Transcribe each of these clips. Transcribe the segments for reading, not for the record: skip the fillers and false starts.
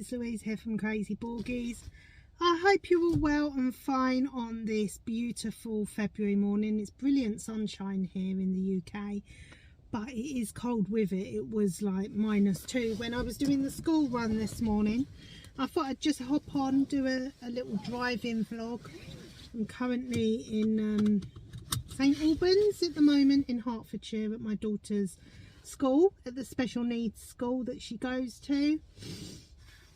it's Louise here from Crazy Borgies. I hope you're all well and fine on this beautiful February morning. It's brilliant sunshine here in the UK, but it is cold with it. It was like -2 when I was doing the school run this morning. I thought I'd just hop on, do a little drive-in vlog. I'm currently in St Albans at the moment in Hertfordshire at my daughter's school, at the special needs school that she goes to.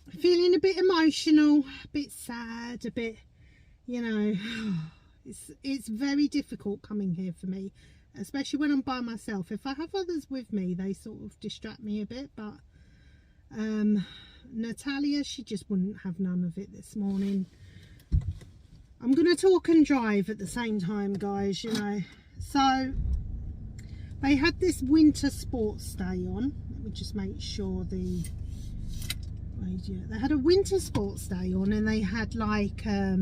Feeling a bit emotional, a bit sad, a bit, you know, it's very difficult coming here for me, especially when I'm by myself. If I have others with me, they sort of distract me a bit, but Natalia, she just wouldn't have none of it this morning. I'm going to talk and drive at the same time, guys, you know. So they had this winter sports day on. Let me just make sure the radio. They had a winter sports day on, and they had like a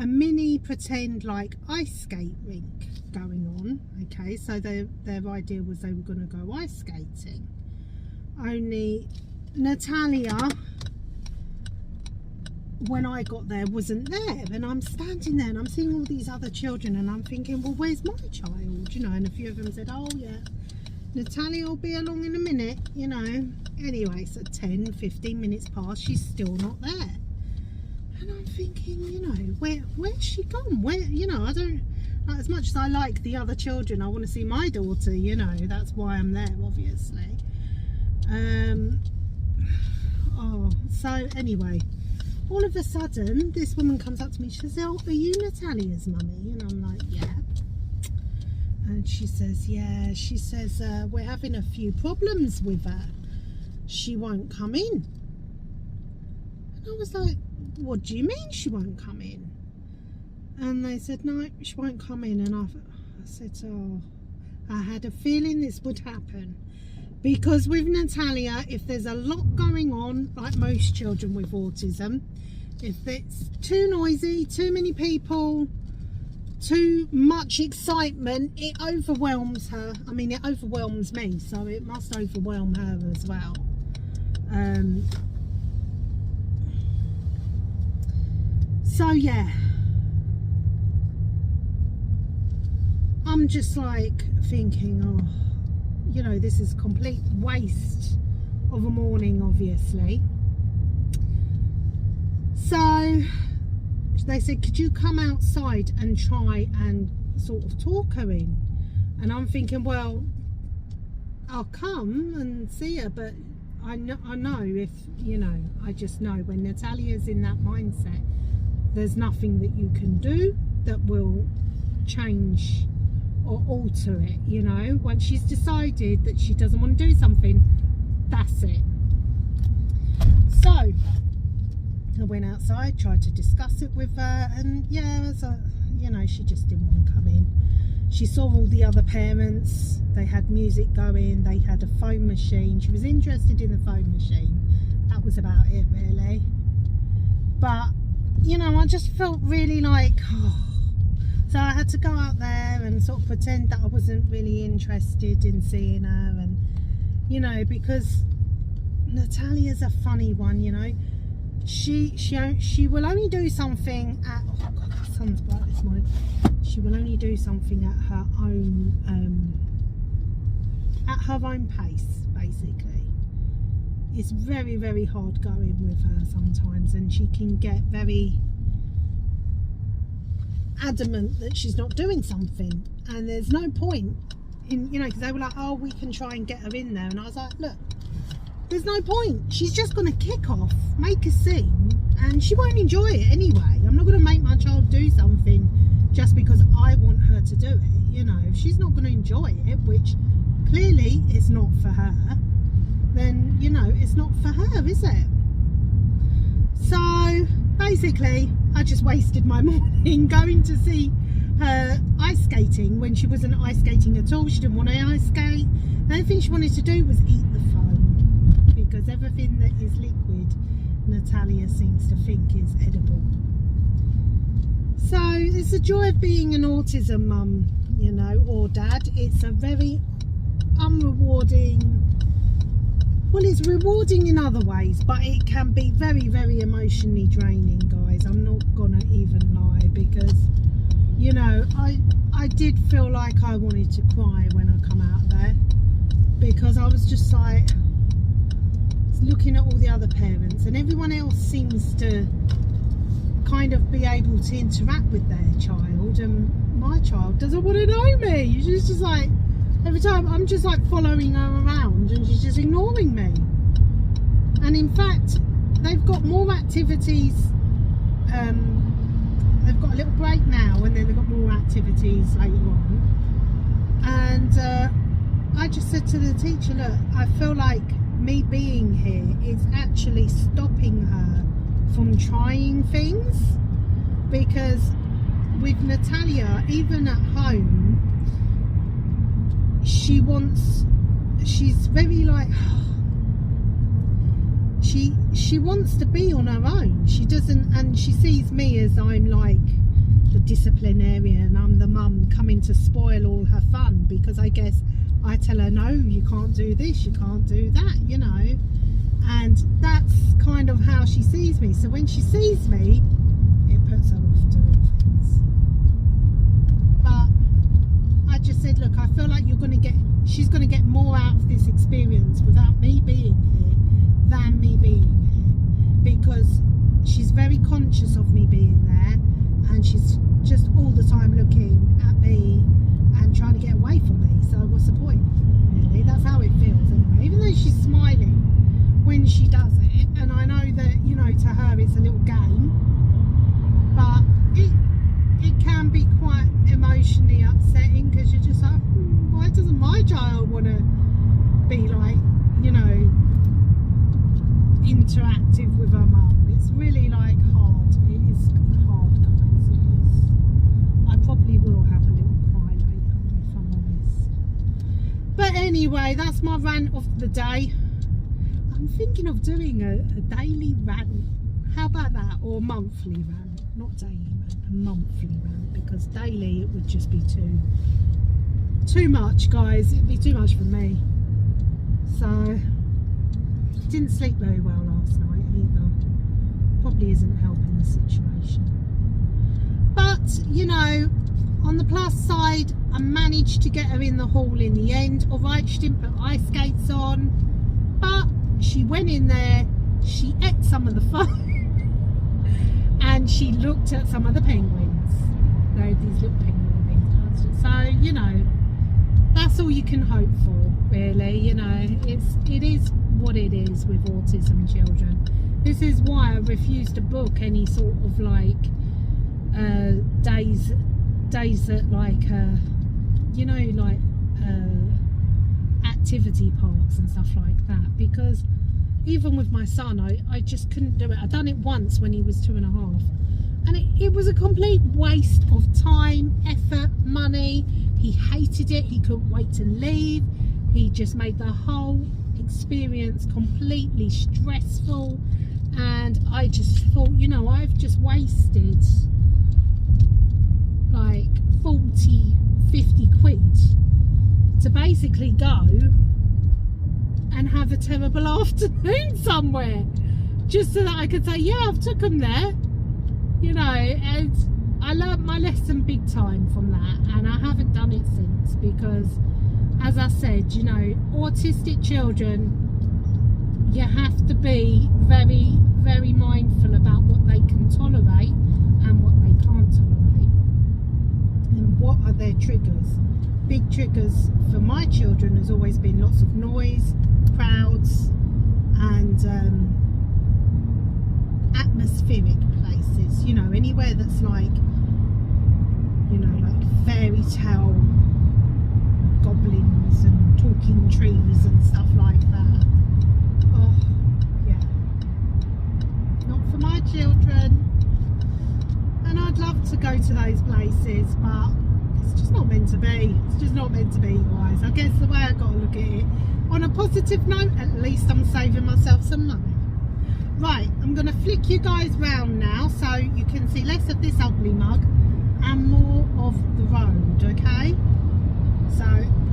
mini pretend like ice skate rink going on. Okay, so their idea was they were going to go ice skating. Only Natalia, when I got there, wasn't there, and I'm standing there and I'm seeing all these other children and I'm thinking, well, where's my child, you know? And a few of them said, oh yeah, Natalia will be along in a minute, you know. Anyway, so 10-15 minutes past, she's still not there, and I'm thinking, you know, where's she gone? Where, you know, I don't, as much as I like the other children, I want to see my daughter, you know. That's why I'm there, obviously. Oh, so anyway, all of a sudden this woman comes up to me. She says, oh, are you Natalia's mummy? And I'm like, yeah. And she says, yeah. She says, we're having a few problems with her. She won't come in. And I was like, what do you mean she won't come in? And they said, no, she won't come in. And I said, oh, I had a feeling this would happen. Because with Natalia, if there's a lot going on, like most children with autism, if it's too noisy, too many people, too much excitement, it overwhelms her. I mean, it overwhelms me, so it must overwhelm her as well. So yeah, I'm just like thinking, oh, you know, this is a complete waste of a morning, obviously. So they said, could you come outside and try and sort of talk her in? And I'm thinking, well, I'll come and see her, but I know if, you know, I just know when Natalia's in that mindset, there's nothing that you can do that will change or alter it, you know. Once she's decided that she doesn't want to do something, that's it. So I went outside, tried to discuss it with her, and yeah, so, you know, she just didn't want to come in. She saw all the other parents, they had music going, they had a phone machine. She was interested in the phone machine. That was about it, really. But, you know, I just felt really like, oh. So I had to go out there and sort of pretend that I wasn't really interested in seeing her, and, you know, because Natalia's a funny one, you know. She will only do something at, oh god, the sun's bright this morning. She will only do something at her own pace, basically. It's very, very hard going with her sometimes, and she can get very adamant that she's not doing something, and there's no point in, you know, because they were like, oh, we can try and get her in there, and I was like, look, there's no point. She's just going to kick off, make a scene, and she won't enjoy it anyway. I'm not going to make my child do something just because I want her to do it, you know. If she's not going to enjoy it, which clearly is not for her, then, you know, it's not for her, is it? So basically I just wasted my morning going to see her ice skating when she wasn't ice skating at all. She didn't want to ice skate. The only thing she wanted to do was eat the foam, because everything that is liquid, Natalia seems to think is edible. So it's the joy of being an autism mum, you know, or dad. It's a very unrewarding Well, it's rewarding in other ways, but it can be very, very emotionally draining, guys. I'm not gonna even lie, because, you know, I did feel like I wanted to cry when I come out there, because I was just like looking at all the other parents, and everyone else seems to kind of be able to interact with their child, and my child doesn't want to know me. She's just like, every time I'm just like following her around and she's just ignoring me. And in fact, they've got more activities. They've got a little break now, and then they've got more activities later on. And I just said to the teacher, look, I feel like me being here is actually stopping her from trying things, because with Natalia, even at home, she's very like, she wants to be on her own. She doesn't, and she sees me as I'm like the disciplinarian, I'm the mum coming to spoil all her fun, because I guess I tell her, no, you can't do this, you can't do that, you know. And that's kind of how she sees me. So when she sees me, it puts her off doing things. But I just said, look, I feel like she's going to get more out of this experience without me being here than me being here, because she's very conscious of me being there, and she's just all the time looking at me and trying to get away from me. So what's the point, really? That's how it feels anyway, even though she's smiling when she does it, and I know that, you know, to her it's a little game, but it can be quite emotionally upsetting, because you're just like, why doesn't my child want to be like, you know, interactive with her mum? It's really like hard. It is hard, guys. It is. I probably will have a little cry later, if I'm honest. But anyway, that's my rant of the day. I'm thinking of doing a daily rant. How about that? Or monthly rant? Not daily rant, a monthly rant, because daily it would just be too much, guys. It'd be too much for me. So didn't sleep very well last night either. Probably isn't helping the situation. But, you know, on the plus side, I managed to get her in the hall in the end. Alright, she didn't put ice skates on, but she went in there, she ate some of the fun, and she looked at some of the penguins. These little penguin things. So, you know, that's all you can hope for, really. You know, it is what it is with autism children. This is why I refuse to book any sort of like days at like you know, like activity parks and stuff like that, because even with my son, I just couldn't do it. I'd done it once when he was 2.5, and it was a complete waste of time, effort, money. He hated it. He couldn't wait to leave. He just made the whole experience completely stressful, and I just thought, you know, I've just wasted like 40-50 quid to basically go and have a terrible afternoon somewhere, just so that I could say, yeah, I've took them there, you know. And I learnt my lesson big time from that, and I haven't done it since, because as I said, you know, autistic children, you have to be very, very mindful about what they can tolerate and what they can't tolerate, and what are their triggers. Big triggers for my children has always been lots of noise, crowds, and atmospheric places, you know, anywhere that's like, you know, like fairy tale goblins and talking trees and stuff like that. Oh, yeah. Not for my children. And I'd love to go to those places, but it's just not meant to be. It's just not meant to be, guys. I guess the way I got to look at it, on a positive note, at least I'm saving myself some money. Right, I'm going to flick you guys round now so you can see less of this ugly mug and more of the road, okay? So,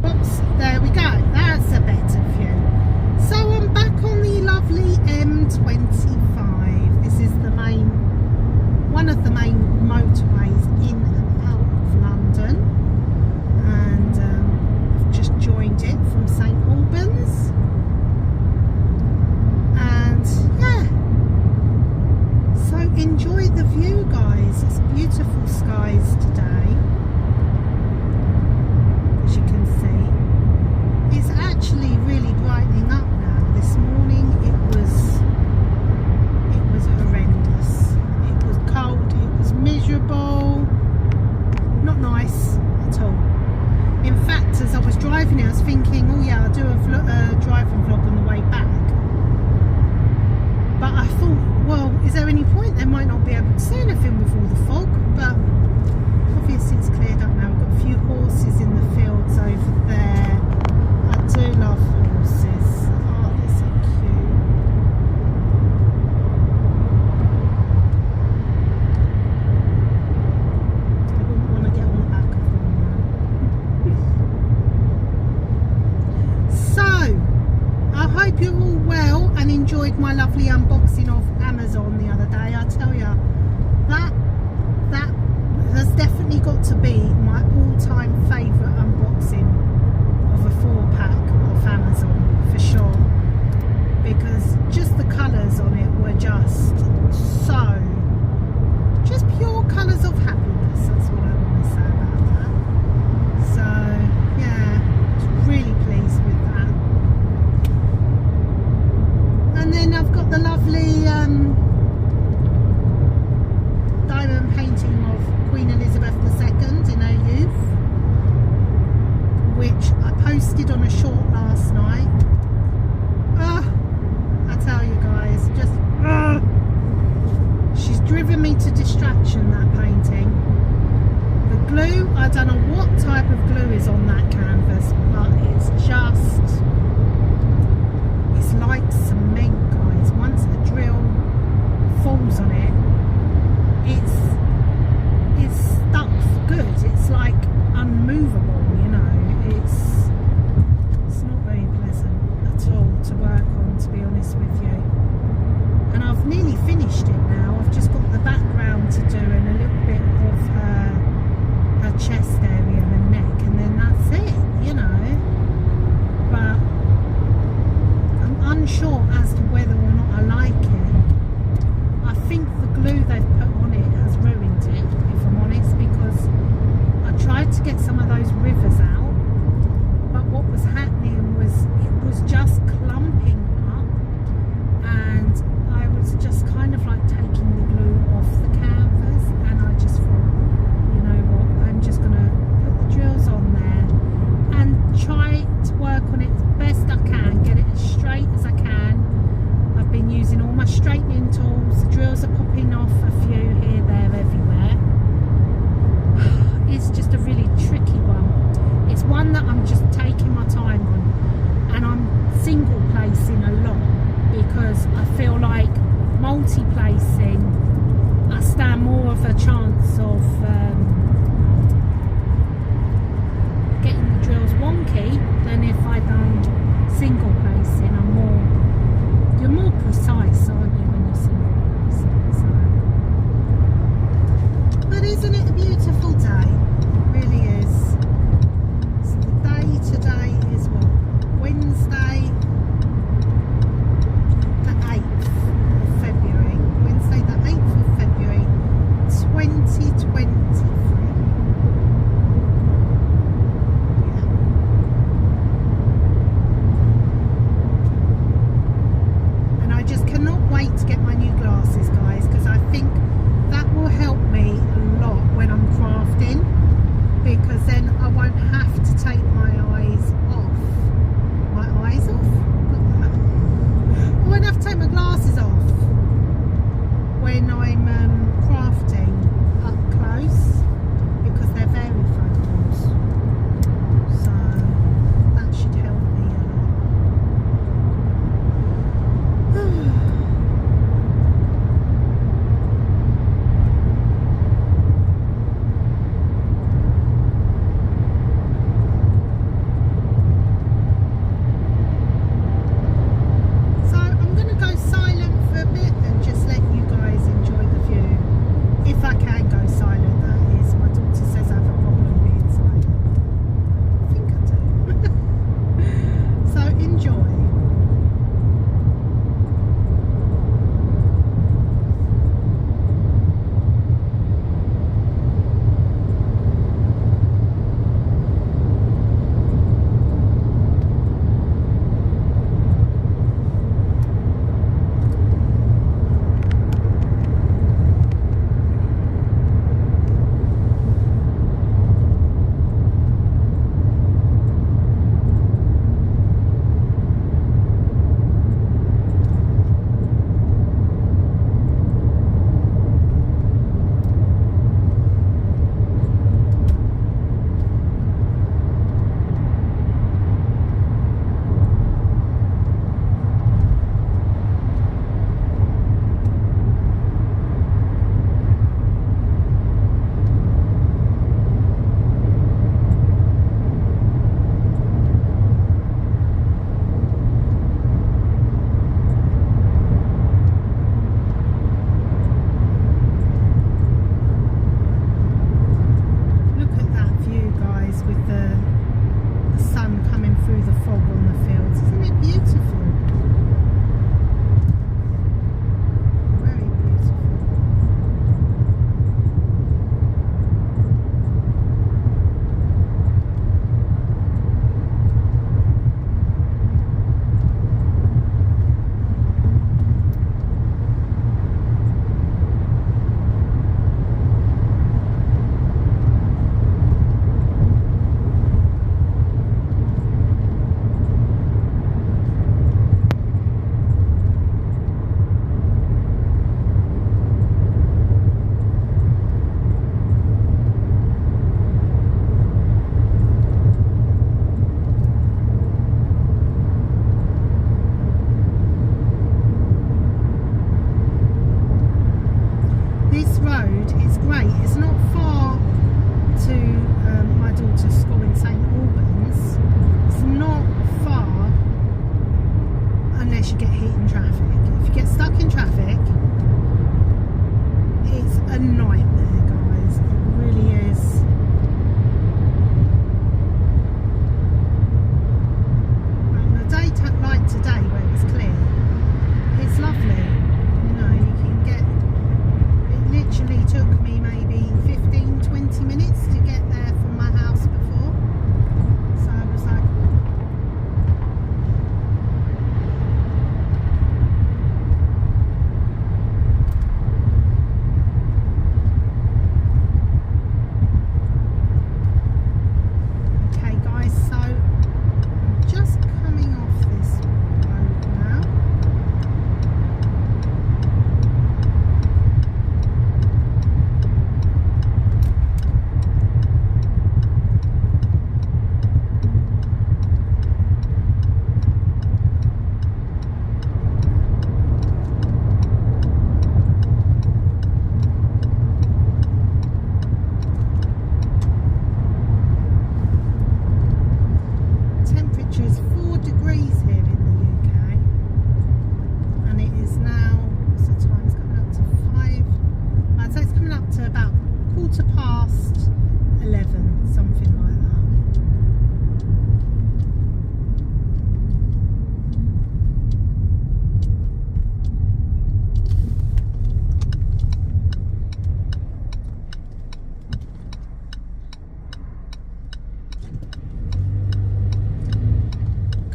whoops, there we go. That's a better view. So I'm back In fact, as I was driving it, I was thinking, oh yeah, I'll do a driving vlog on the way back. But I thought, well, is there any point? They might not be able to see anything with all the fog. But obviously it's cleared up now. I've got a few horses in the fields over there. I do love horses. Oh, they're so cute. I wouldn't want to get on the back of one. So, I hope you're all well and enjoyed my lovely unboxing of Amazon the other day. I tell you, that has definitely got to be my all-time favourite unboxing of a 4-pack of Amazon, for sure, because just the colours on it were just pure colours of happiness. That's what I want to say about that. So yeah, really pleased with that. And then I've got the lovely diamond painting of Queen Elizabeth II in her youth, which I posted on a short last night. I tell you guys, just she's driven me to distraction, that painting. The glue, I don't know what type of glue is on that canvas, but it's like cement, guys. Once a drill falls on it, it's stuck for good. It's like unmovable, you know. It's not very pleasant at all to work on, to be honest with you. And I've nearly finished it now. I've just got the background to do and a little bit of her chest area and neck, and then that's it, you know. But I'm unsure as to whether or not I like it. I think the glue they've put on it has ruined it, if I'm honest, because I tried to get some of those rivers out, but what was happening was it was just clumping up, and I was just kind of like taking the glue off the canvas, and I just thought, you know what, I'm just gonna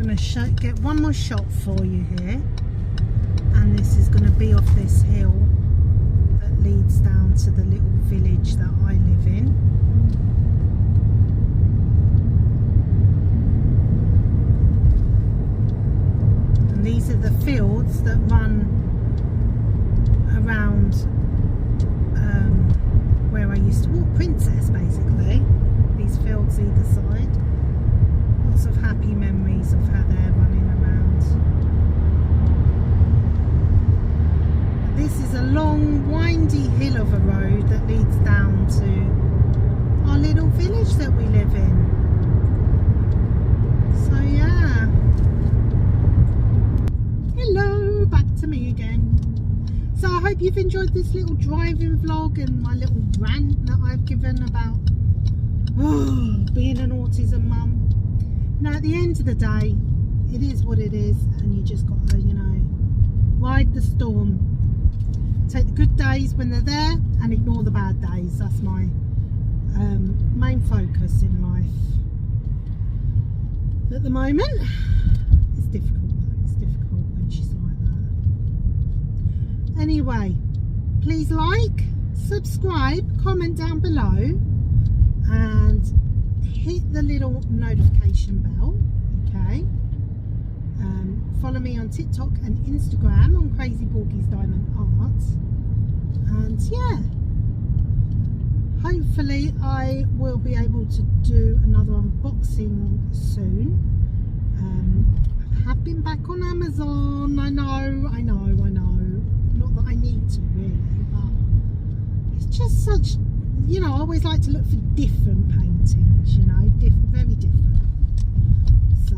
going to get one more shot for you here, and this is going to be off this hill that leads down to the little village that I live in. And these are the fields that run around where I used to walk Princess, basically. These fields either side. Lots of happy memories of how they're running around. This is a long, windy hill of a road that leads down to our little village that we live in. So yeah. Hello, back to me again. So I hope you've enjoyed this little driving vlog and my little rant that I've given about being an autism mum. Now at the end of the day, it is what it is, and you just got to, you know, ride the storm. Take the good days when they're there and ignore the bad days. That's my main focus in life. At the moment, it's difficult though. It's difficult when she's like that. Anyway, please like, subscribe, comment down below, and hit the little notification bell. Okay. Follow me on TikTok and Instagram on Crazy Borgie's Diamond Art. And yeah, hopefully I will be able to do another unboxing soon. I have been back on Amazon. I know. Not that I need to really, but it's just such, you know, I always like to look for different paintings, you know, very different. So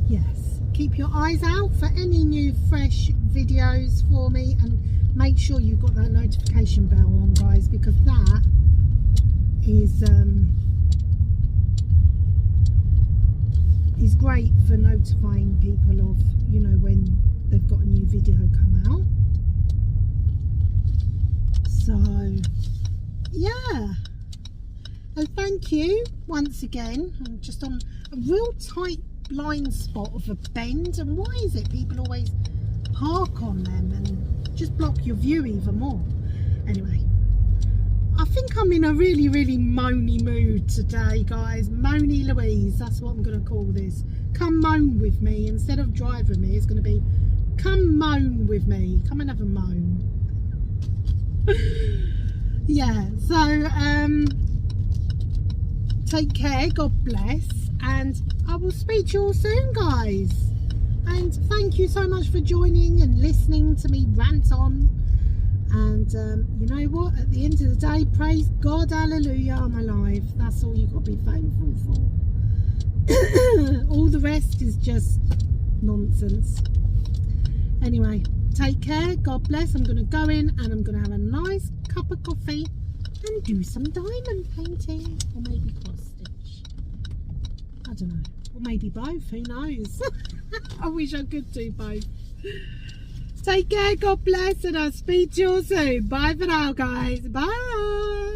yes, keep your eyes out for any new fresh videos for me, and make sure you've got that notification bell on, guys, because that is great for notifying people of, you know, when they've got a new video come out. So yeah, and thank you once again. I'm just on a real tight blind spot of a bend, and why is it people always park on them and just block your view even more? Anyway, I think I'm in a really moany mood today, guys. Moany Louise, that's what I'm going to call this. Come moan with me. Instead of drive with me, it's going to be come moan with me. Come and have a moan. Yeah, so take care, God bless, and I will speak to you all soon, guys. And thank you so much for joining and listening to me rant on. And you know what, at the end of the day, praise God, hallelujah, I'm alive. That's all you've got to be thankful for. All the rest is just nonsense. Anyway, take care, God bless. I'm going to go in and I'm going to have a nice cup of coffee and do some diamond painting, or maybe cross stitch. I don't know, or maybe both, who knows. I wish I could do both. Take care, God bless, and I'll speak to you soon. Bye for now, guys. Bye.